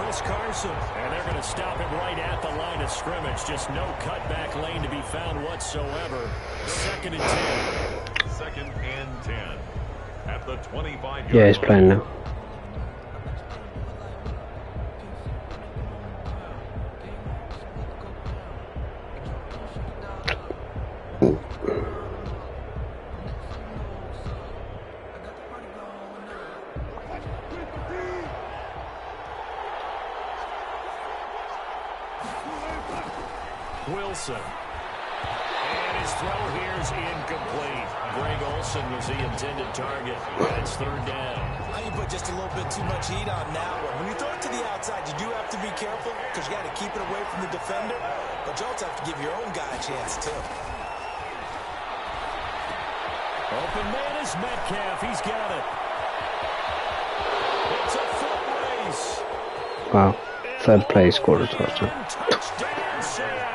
Chris Carson. And they're going to stop him right at the line of scrimmage. Just no cutback lane to be found whatsoever. 2nd and 10. 2nd and 10. At the 25-yard Yeah, he's playing now. Wilson. And his throw here is incomplete. Greg Olsen was the intended target. That's 3rd down. I think you put just a little bit too much heat on that one. When you throw it to the outside, you do have to be careful because you got to keep it away from the defender. But you also have to give your own guy a chance, too. Open man is Metcalf. He's got it. It's a foot race. Wow. 3rd play scored a touchdown. Touchdown, Seattle.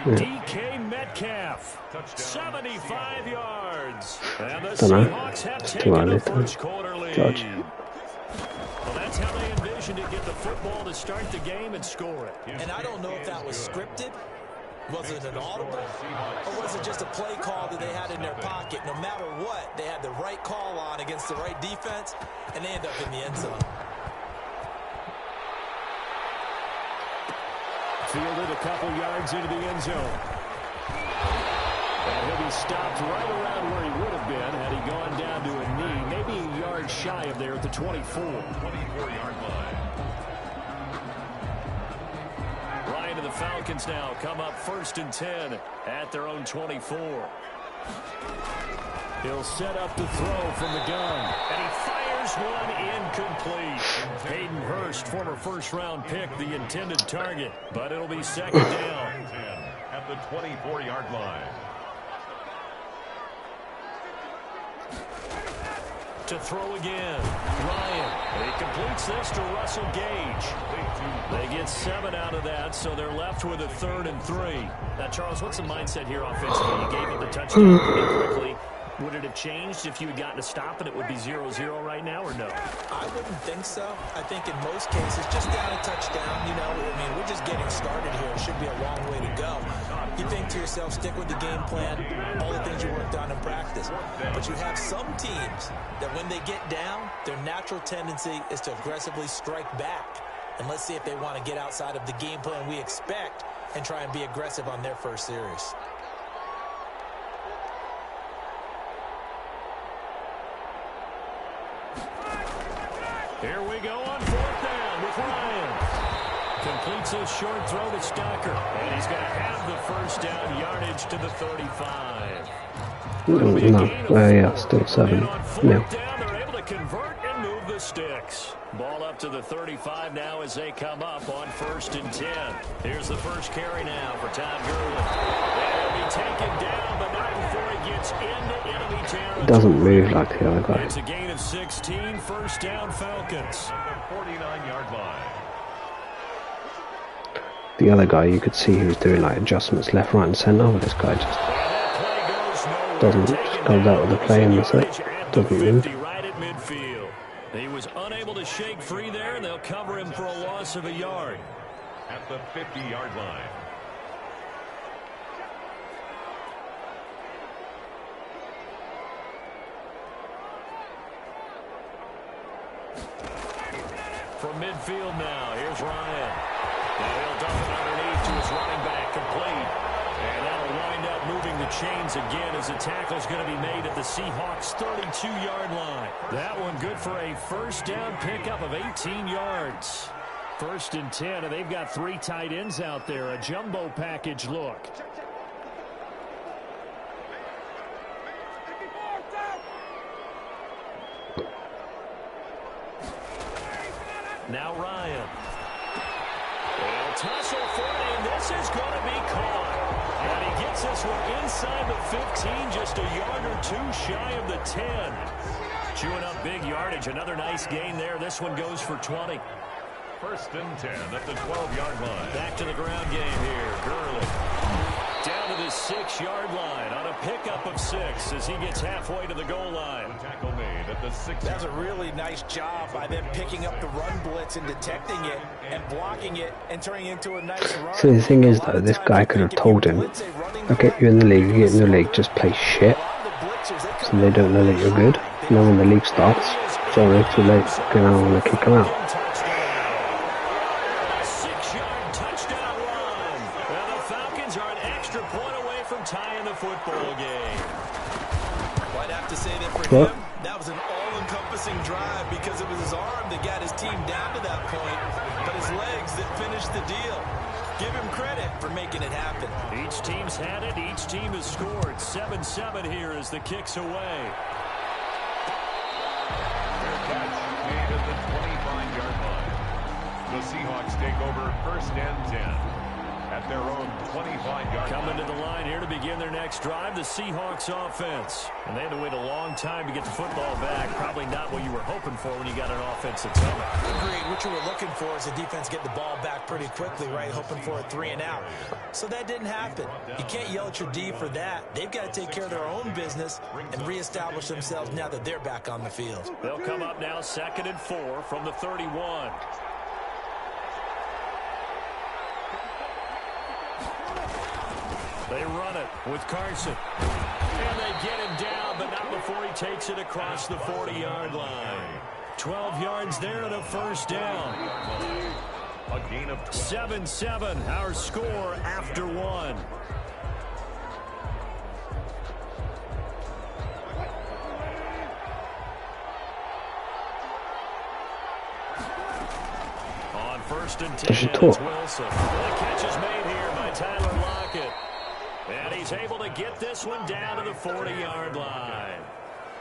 DK Metcalf, 75 yards. And the Seahawks have taken the first quarter lead. Well, that's how they envisioned it. Get the football to start the game and score it. And I don't know if that was scripted. Was it an audible? Or was it just a play call that they had in their pocket? No matter what, they had the right call on against the right defense, and they end up in the end zone. Fielded a couple yards into the end zone. And he'll be stopped right around where he would have been had he gone down to a knee. Maybe a yard shy of there at the 24. 24-yard line. Ryan and the Falcons now come up 1st and 10 at their own 24. He'll set up the throw from the gun. And he fires one incomplete. Hayden Hurst, former first-round pick, the intended target. But it'll be 2nd down. At the 24-yard line. To throw again. Ryan. He completes this to Russell Gage. They get 7 out of that, so they're left with a 3rd and 3. Now, Charles, what's the mindset here offensively? You gave up the touchdown pretty quickly. Would it have changed if you had gotten a stop and it would be 0-0 right now, or no? I wouldn't think so. I think in most cases, just down a touchdown, you know, I mean, we're just getting started here. It should be a long way to go. You think to yourself, stick with the game plan, all the things you worked on in practice. But you have some teams that when they get down, their natural tendency is to aggressively strike back. And let's see if they want to get outside of the game plan we expect and try and be aggressive on their first series. Here we go on 4th down with Ryan. Completes his short throw to Stocker. And he's going to have the 1st down yardage to the 35. Yeah, still 7. Yeah. Down, they're able to convert and move the sticks. Ball up to the 35 now as they come up on 1st and 10. Here's the first carry now for Todd Gurley. They'll be taken down, but not before he gets into enemy territory. It doesn't move like the other guy. It's a gain of 16, 1st down Falcons. 49-yard line. The other guy, you could see he was doing like adjustments left, right, and centre. But this guy just doesn't comes out with the play and that's it. Doesn't move. Right at midfield. He was unable to shake free there, and they'll cover him for a loss of a yard. At the 50-yard line. From midfield now, here's Ryan. Now he'll dump it underneath to his running back, complete. And that'll wind up moving the chains again as the tackle's going to be made at the Seahawks' 32-yard line. That one good for a 1st down pickup of 18 yards. 1st and 10, and they've got 3 tight ends out there. A jumbo package look. Now Ryan. They'll tussle for it, and this is going to be caught. And he gets this one inside the 15, just a yard or 2 shy of the 10. Chewing up big yardage. Another nice gain there. This one goes for 20. 1st and 10 at the 12-yard line. Back to the ground game here. Gurley. Down to the 6-yard line on a pickup of 6 as he gets halfway to the goal line. Tackle made at the 6. That's a really nice job by them picking up the run blitz and detecting it and blocking it and turning it into a nice run. So the thing is though, this guy could have told him, I'll get you in the league, you get in the league, just play shit. So they don't know that you're good. And then when the league starts, sorry, too late, you know, I'm going to kick him out. What? That was an all-encompassing drive because it was his arm that got his team down to that point, but his legs that finished the deal. Give him credit for making it happen. Each team's had it. Each team has scored. 7-7 here as the kick's away. Fair catch made at the 25-yard line. The Seahawks take over 1st and 10. At their own 25-yard Coming to the line here to begin their next drive, the Seahawks offense. And they had to wait a long time to get the football back. Probably not what you were hoping for when you got an offense that's coming. Agreed. What you were looking for is the defense getting the ball back pretty quickly, right? Hoping for a 3 and out. So that didn't happen. You can't yell at your D for that. They've got to take care of their own business and reestablish themselves now that they're back on the field. They'll come up now 2nd and 4 from the 31. They run it with Carson. And they get him down, but not before he takes it across the 40-yard line. 12 yards there and a 1st down. A gain of 7-7, our score after 1. On 1st and 10, it's Wilson. The catch is made here by Tyler Lockett. And he's able to get this one down to the 40-yard line.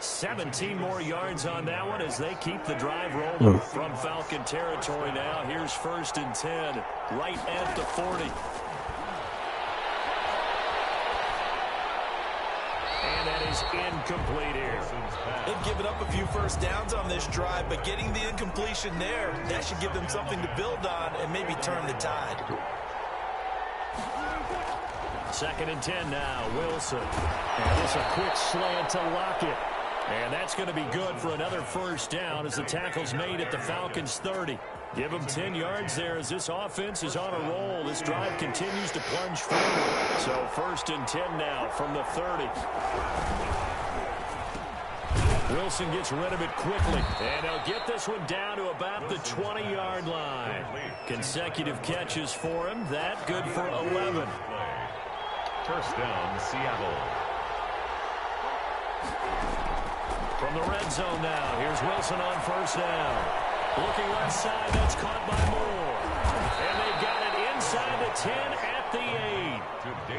17 more yards on that one as they keep the drive rolling from Falcon territory now. Here's 1st and 10, right at the 40. And that is incomplete here. They've given up a few 1st downs on this drive, but getting the incompletion there, that should give them something to build on and maybe turn the tide. 2nd and 10 now, Wilson. And this a quick slant to Lockett. And that's going to be good for another 1st down as the tackle's made at the Falcons' 30. Give them 10 yards there as this offense is on a roll. This drive continues to plunge forward. So 1st and 10 now from the 30. Wilson gets rid of it quickly. And they'll get this one down to about the 20-yard line. Consecutive catches for him. That good for 11. 1st down, Seattle. From the red zone now, here's Wilson on 1st down. Looking left side, that's caught by Moore. And they got it inside the 10 at the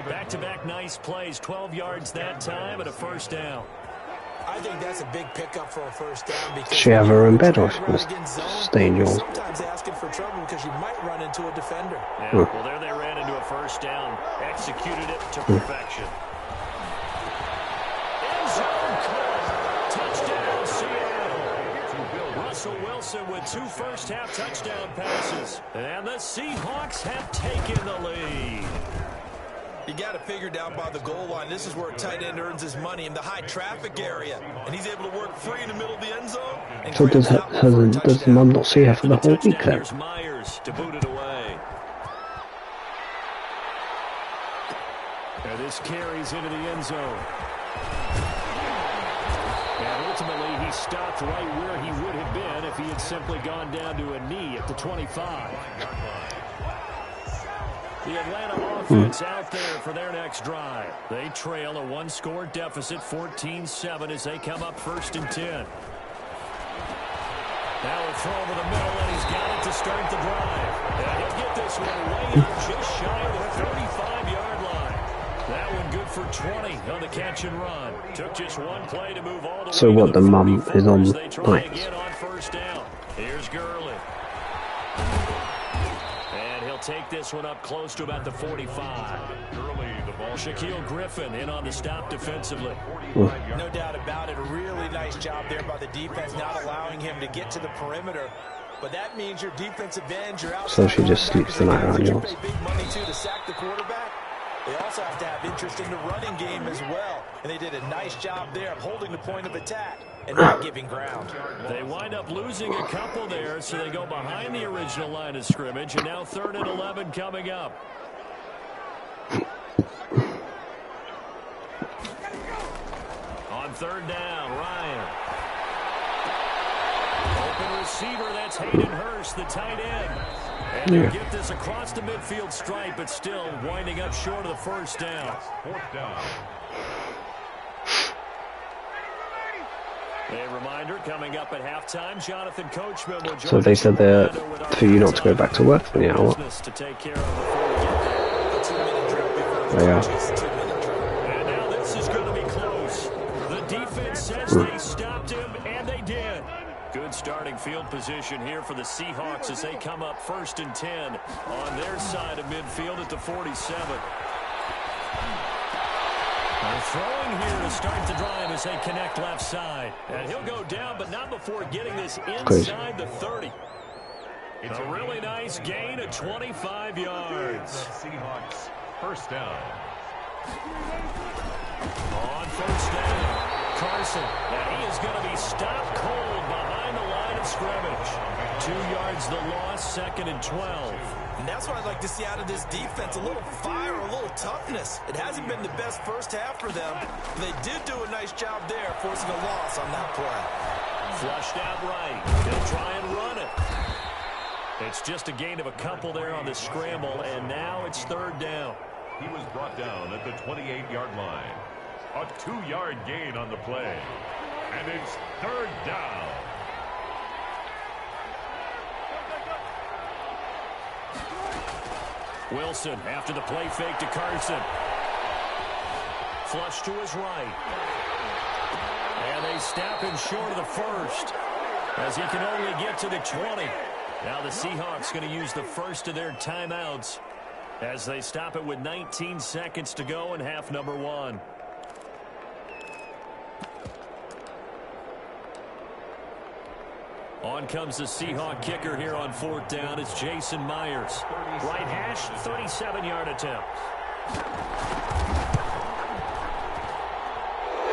8. Back-to-back nice plays, 12 yards that time and a 1st down. I think that's a big pickup for a 1st down because she have her own bed or she must stay in yours? Sometimes asking for trouble because you might run into a defender. Yeah, well, there they ran into a 1st down, executed it to perfection. End zone caught. Touchdown, Seattle. Russell Wilson with 2 first-half touchdown passes. And the Seahawks have taken the lead. You got to figure down by the goal line. This is where a tight end earns his money in the high traffic area. And he's able to work free in the middle of the end zone. So does the mum not see her for the whole week then? Here's Myers to boot it away. And this carries into the end zone. And ultimately, he stopped right where he would have been if he had simply gone down to a knee at the 25. The Atlanta offense out there for their next drive. They trail a 1-score deficit, 14-7, as they come up 1st and 10. Now a throw over the middle, and he's got it to start the drive. And he'll get this one way up just shy of the 35-yard line. That one good for 20 on the catch and run. Took just one play to move all the way. So what, the mum is on They try nights? again on 1st down. Here's Gurley. Take this one up close to about the 45. Shaquille Griffin in on the stop defensively. No doubt about it. A really nice job there by the defense, not allowing him to get to the perimeter. But that means your defensive end, you're outside. So she just sleeps the night around yours. Big money too to sack the quarterback. They also have to have interest in the running game as well. And they did a nice job there of holding the point of attack and not giving ground. They wind up losing a couple there, so they go behind the original line of scrimmage, and now 3rd and 11 coming up. On 3rd down, Ryan. Open receiver, that's Hayden Hurst, the tight end. And they'll get this across the midfield stripe, but still winding up short of the 1st down. 4th down. A reminder coming up at halftime. Jonathan Coachman will join. So they said they're for you not to go back to work for the hour. To take care of before we get there. They are. And now this is going to be close. The defense says they stopped him, and they did. Good starting field position here for the Seahawks as they come up 1st and 10 on their side of midfield at the 47. They're throwing here to start the drive as they connect left side. And he'll go down, but not before getting this inside the 30. It's a really nice gain of 25 yards. Seahawks 1st down. On 1st down, Carson. And he is going to be stopped cold behind the line of scrimmage. 2 yards the loss, 2nd and 12. And that's what I'd like to see out of this defense, a little fire, a little toughness. It hasn't been the best first half for them, but they did do a nice job there, forcing a loss on that play. Flushed out right. They'll try and run it. It's just a gain of a couple there on the scramble, and now it's 3rd down. He was brought down at the 28-yard line. A 2-yard gain on the play. And it's 3rd down. Wilson after the play fake to Carson. Flush to his right. And they snap him short of the 1st as he can only get to the 20. Now the Seahawks going to use the first of their timeouts as they stop it with 19 seconds to go in half number 1. On comes the Seahawk kicker here on 4th down. It's Jason Myers. Right hash, 37-yard attempt.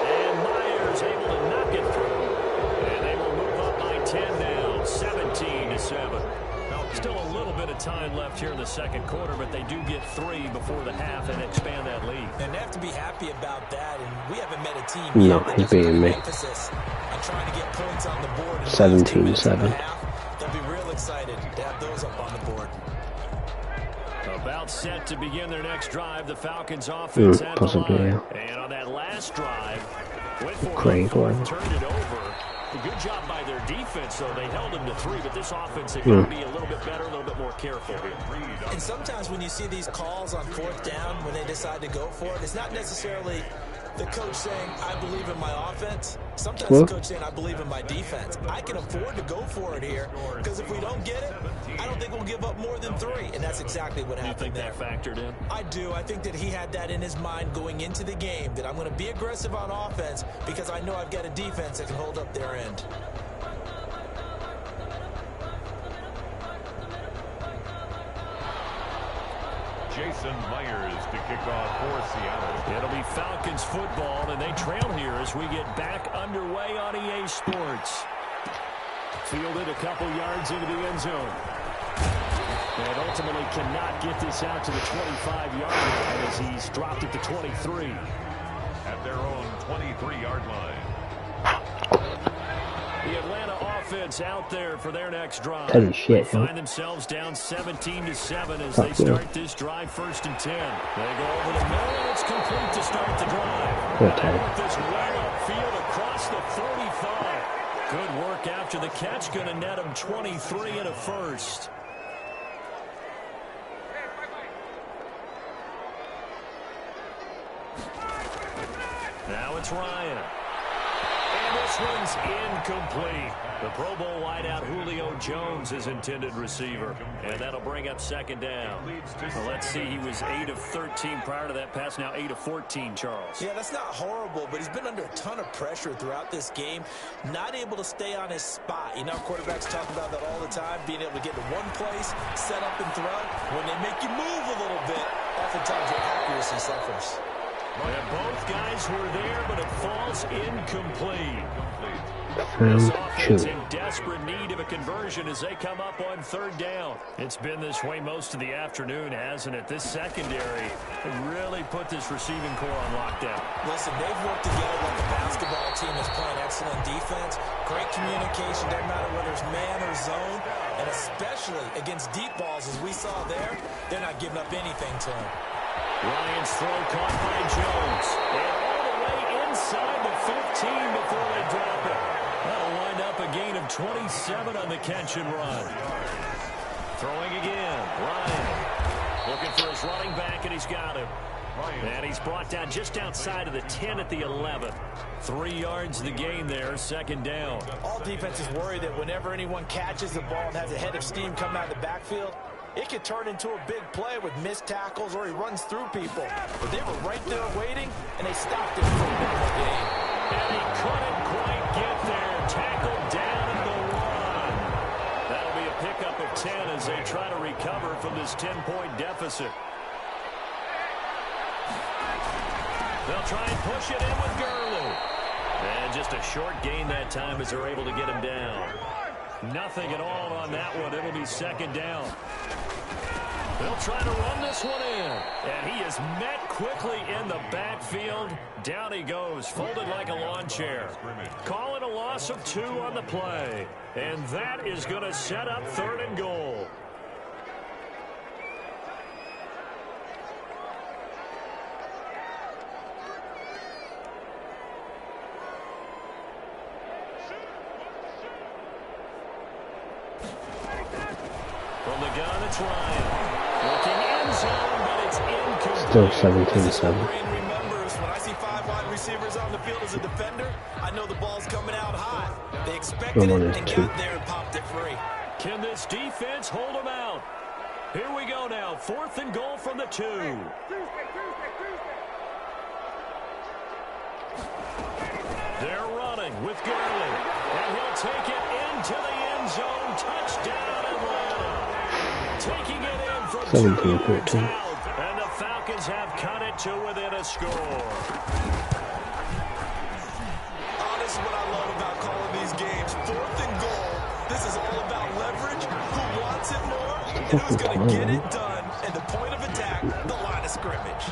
And Myers able to knock it through. And they will move up by 10 now, 17-7. Still a little bit of time left here in the 2nd quarter, but they do get 3 before the half and expand that lead. And they have to be happy about that. And we haven't met a team yet that he's beating me. Emphasis on trying to get points on the board. 17-7. They'll be real excited to have those up on the board. About set to begin their next drive, the Falcons offense at possibly, the line. yeah. And on that last drive, went for Craig, it, turned it over. A good job by their defense, though. They held them to 3, but this offense is going to be a little bit better, a little bit more careful here. And sometimes when you see these calls on 4th down, when they decide to go for it, it's not necessarily the coach saying, I believe in my offense. Sometimes the coach saying, I believe in my defense. I can afford to go for it here, because if we don't get it, I don't think we'll give up more than 3. And that's exactly what happened there. You think that factored in? I do. I think that he had that in his mind going into the game, that I'm going to be aggressive on offense because I know I've got a defense that can hold up their end. Jason Myers to kick off for Seattle. It'll be Falcons football, and they trail here as we get back underway on EA Sports. Fielded a couple yards into the end zone. And ultimately cannot get this out to the 25-yard line as he's dropped it to 23. At their own 23-yard line. The Atlanta offense out there for their next drive. Holy shit, They find themselves down 17-7 as they start this drive 1st and 10. They go over the middle, and it's complete to start the drive. With this way upfield across the 35. Good work after the catch. Going to net him 23 and a first. Now it's Ryan. And this one's incomplete. The Pro Bowl wideout Julio Jones is intended receiver. And that'll bring up 2nd down. Well, let's see, he was 8 of 13 prior to that pass, now 8 of 14, Charles. Yeah, that's not horrible, but he's been under a ton of pressure throughout this game. Not able to stay on his spot. You know, quarterbacks talk about that all the time, being able to get to one place, set up and throw. When they make you move a little bit, oftentimes your accuracy suffers. And both guys were there, but it falls incomplete. Found This two. offense in desperate need of a conversion as they come up on third down. It's been this way most of the afternoon, hasn't it? This secondary really put this receiving core on lockdown. Listen, they've worked together like a basketball team is playing excellent defense. Great communication, doesn't matter whether it's man or zone. And especially against deep balls, as we saw there, they're not giving up anything to them. Ryan's throw caught by Jones. And all the way inside the 15 before they drop it. That'll wind up a gain of 27 on the catch and run. Throwing again. Ryan looking for his running back, and he's got him. And he's brought down just outside of the 10 at the 11. 3 yards the gain there, second down. All defenses worry that whenever anyone catches the ball and has a head of steam coming out of the backfield, it could turn into a big play with missed tackles or he runs through people. But they were right there waiting, and they stopped him for a normal game. And he couldn't quite get there. Tackled down at the 1. That'll be a pickup of 10 as they try to recover from this 10-point deficit. They'll try and push it in with Gurley. And just a short gain that time as they're able to get him down. Nothing at all on that one. It'll be second down. They'll try to run this one in. And he is met quickly in the backfield. Down he goes, folded like a lawn chair. Call it a loss of 2 on the play. And that is going to set up third and goal. From the gun, it's Ryan. Looking end zone, but it's incomplete. Still 17-7. When I see 5 wide receivers on the field as a defender, I know the ball's coming out high. They expected it and got there and popped it free. Can this defense hold them out? Here we go now. 4th and goal from the 2. They're running with Gurley. And he'll take it into the end zone. Touchdown, Atlanta. Taking it in from 17-14. And the Falcons have cut it to within a score. Oh, this is what I love about calling these games. 4th and goal. This is all about leverage. Who wants it more? And who's going to get it done? And the point of attack, the line of scrimmage.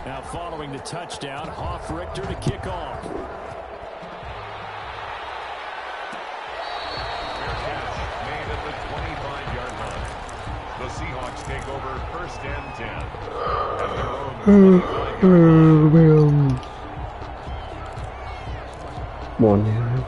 Now following the touchdown, Richter to kick off. Made at the 25-yard line. The Seahawks take over 1st and 10. At their own 25-yard line. 1.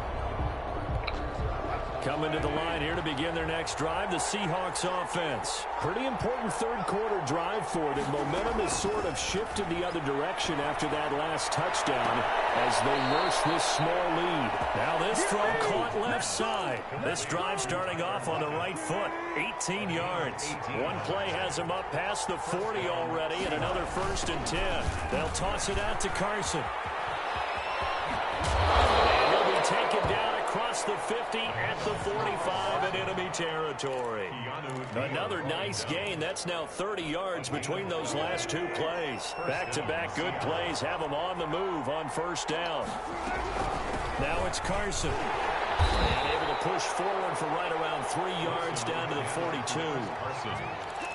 Coming to the line here to begin their next drive, the Seahawks offense. Pretty important third-quarter drive for them. Momentum has sort of shifted the other direction after that last touchdown as they nurse this small lead. Now this throw caught left side. This drive starting off on the right foot. 18 yards. One play has them up past the 40 already, and another 1st and 10. They'll toss it out to Carson. And he'll be taken down across the 50 at the 45 in enemy territory. Another nice gain. That's now 30 yards between those last 2 plays. Back-to-back good plays have them on the move on 1st down. Now it's Carson. And able to push forward for right around 3 yards down to the 42.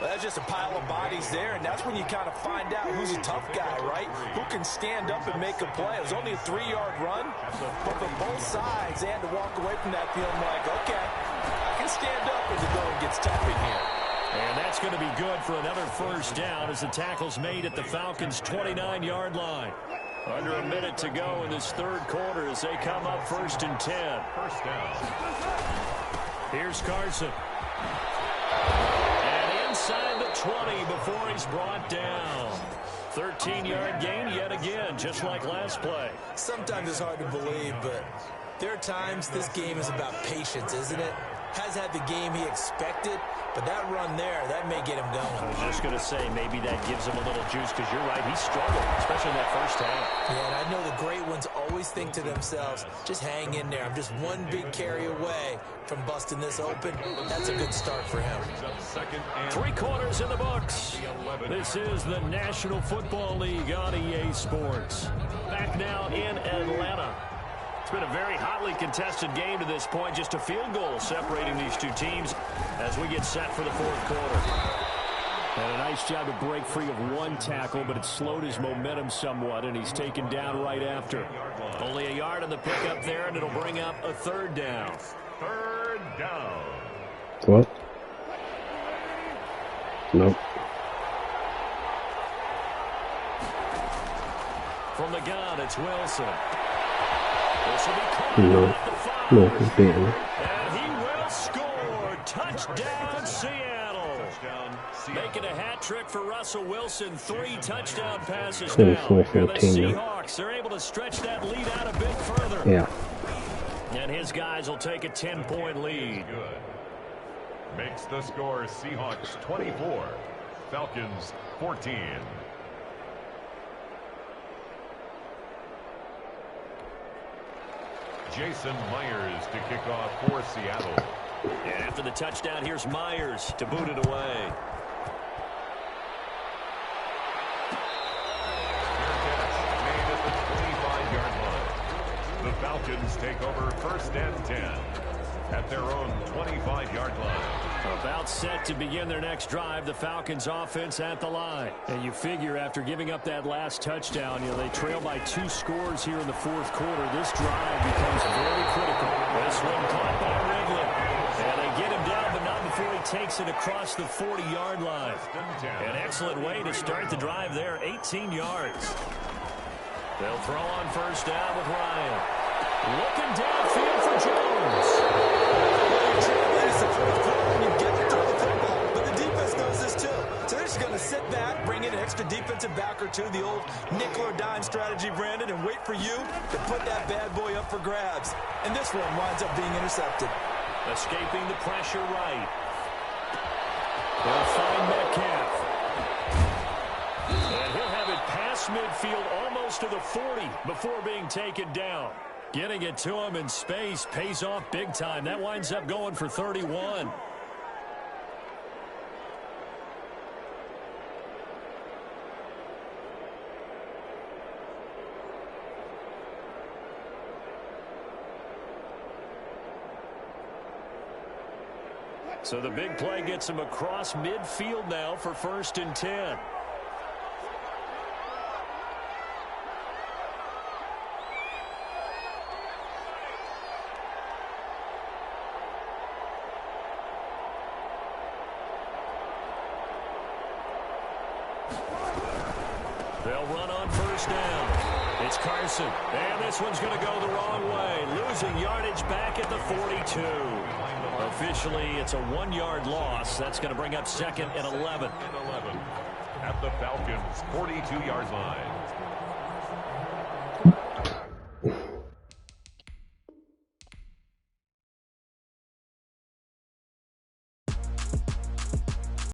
Well, that's just a pile of bodies there, and that's when you kind of find out who's a tough guy, right? Who can stand up and make a play. It was only a 3-yard run, but for both sides, they had to walk away from that feeling like, okay, I can stand up as the going gets tough in here. And that's going to be good for another 1st down as the tackle's made at the Falcons' 29-yard line. Under a minute to go in this 3rd quarter as they come up 1st and 10. 1st down. Here's Carson. And inside the 20 before he's brought down. 13-yard gain yet again, just like last play. Sometimes it's hard to believe, but there are times this game is about patience, isn't it? has had the game he expected, but that run there, that may get him going. I was just going to say, maybe that gives him a little juice, because you're right, he struggled, especially in that first half. Yeah, and I know the great ones always think to themselves, just hang in there. I'm just one big carry away from busting this open. That's a good start for him. 3 quarters in the books. This is the National Football League on EA Sports. Back now in Atlanta. It's been a very hotly contested game to this point. Just a field goal separating these two teams as we get set for the fourth quarter. And a nice job to break free of one tackle, but it slowed his momentum somewhat, and he's taken down right after. Only a yard on the pickup there, and it'll bring up a 3rd down. 3rd down. What? Nope. From the gun, it's Wilson. This will be caught No. at the 5. No, he's beating him. And he will score. Touchdown, Seattle. Making a hat trick for Russell Wilson. 3 touchdown passes now. 24-14 And the now. Seahawks are able to stretch that lead out a bit further. Yeah. And his guys will take a 10-point lead. Good. Makes the score Seahawks 24, Falcons 14. Jason Myers to kick off for Seattle. And after the touchdown, here's Myers to boot it away. Made at the 25-yard line. The Falcons take over 1st and 10 at their own 25-yard line. About set to begin their next drive, the Falcons offense at the line. And you figure after giving up that last touchdown, they trail by 2 scores here in the fourth quarter. This drive becomes very critical. This one caught by Ridley. And they get him down, but not before he takes it across the 40-yard line. An excellent way to start the drive there, 18 yards. They'll throw on 1st down with Ryan. Looking downfield for Jones. But the defense knows this too. So they're just going to sit back, bring in an extra defensive back or two, the old nickel or dime strategy, Brandon, and wait for you to put that bad boy up for grabs. And this one winds up being intercepted. Escaping the pressure right. They'll find Metcalf. And he'll have it past midfield almost to the 40 before being taken down. Getting it to him in space pays off big time. That winds up going for 31. So the big play gets him across midfield now for 1st and 10. They'll run on 1st down. It's Carson. And this one's going to go the wrong way. Losing yardage back at the 42. Officially, it's a 1-yard loss. That's going to bring up 2nd and 11. At the Falcons' 42-yard line.